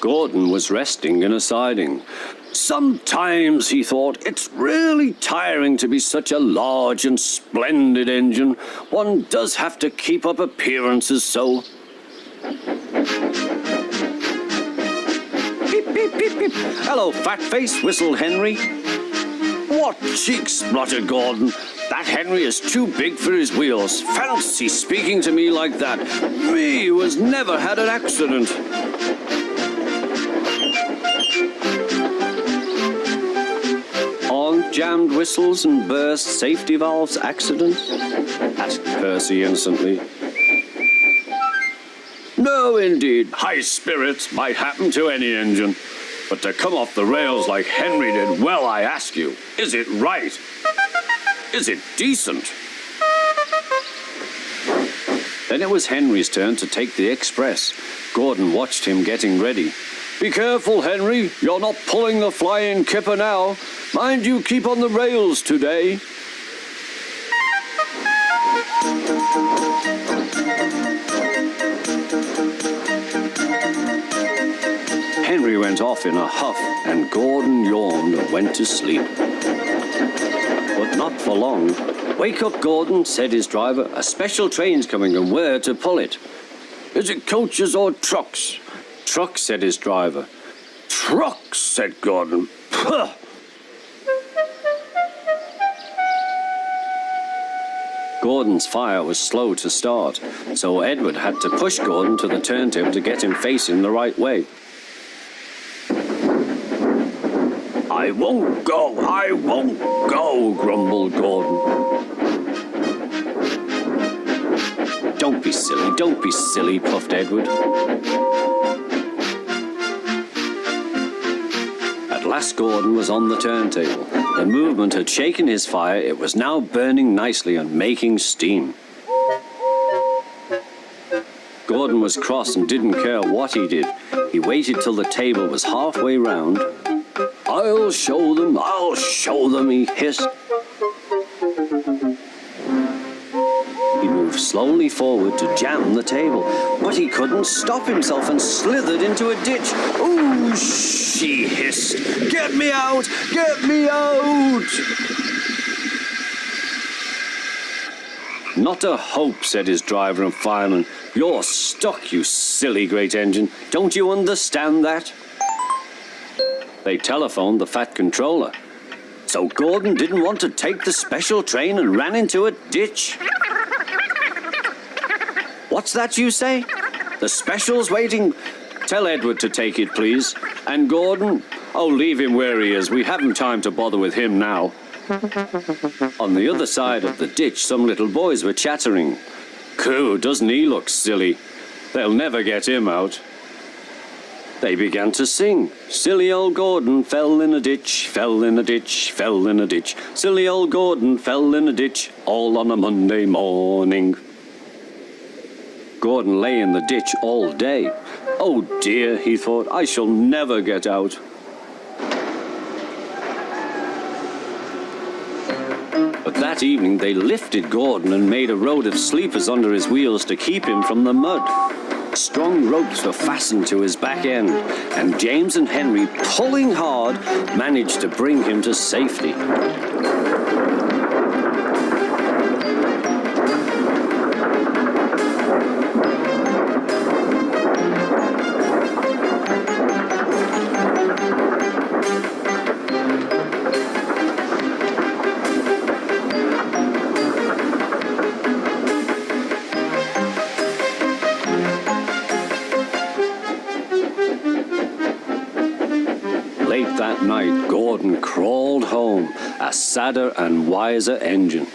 Gordon was resting in a siding. Sometimes, he thought, it's really tiring to be such a large and splendid engine. One does have to keep up appearances so. Beep, beep, beep, beep. Hello, fat face, whistled Henry. What cheeks, spluttered Gordon. That Henry is too big for his wheels. Fancy speaking to me like that. Me, who has never had an accident. Aren't jammed whistles and burst safety valves accidents? Asked Percy innocently. No, indeed. High spirits might happen to any engine. But to come off the rails like Henry did, well, I ask you, is it right? Is it decent? Then it was Henry's turn to take the express. Gordon watched him getting ready. Be careful, Henry. You're not pulling the flying kipper now. Mind you keep on the rails today. Henry went off in a huff, and Gordon yawned and went to sleep. But not for long. Wake up, Gordon, said his driver. A special train's coming, and where to pull it? Is it coaches or trucks? Trucks, said his driver. Trucks, said Gordon. Puh! Gordon's fire was slow to start, so Edward had to push Gordon to the turntable to get him facing the right way. I won't go, grumbled Gordon. Don't be silly, puffed Edward. At last Gordon was on the turntable. The movement had shaken his fire. It was now burning nicely and making steam. Gordon was cross and didn't care what he did. He waited till the table was halfway round. I'll show them, he hissed. He moved slowly forward to jam the table, but he couldn't stop himself and slithered into a ditch. Ooh, she hissed. Get me out! Get me out! Not a hope, said his driver and fireman. You're stuck, you silly great engine. Don't you understand that? They telephoned the Fat Controller. So Gordon didn't want to take the special train and ran into a ditch. What's that you say? The special's waiting. Tell Edward to take it, please. And Gordon? Oh, leave him where he is. We haven't time to bother with him now. On the other side of the ditch, some little boys were chattering. Coo, doesn't he look silly? They'll never get him out. They began to sing. Silly old Gordon fell in a ditch, fell in a ditch, fell in a ditch. Silly old Gordon fell in a ditch, all on a Monday morning. Gordon lay in the ditch all day. Oh dear, he thought, I shall never get out. But that evening they lifted Gordon and made a road of sleepers under his wheels to keep him from the mud. Strong ropes were fastened to his back end, and James and Henry, pulling hard, managed to bring him to safety. Late that night, Gordon crawled home, a sadder and wiser engine.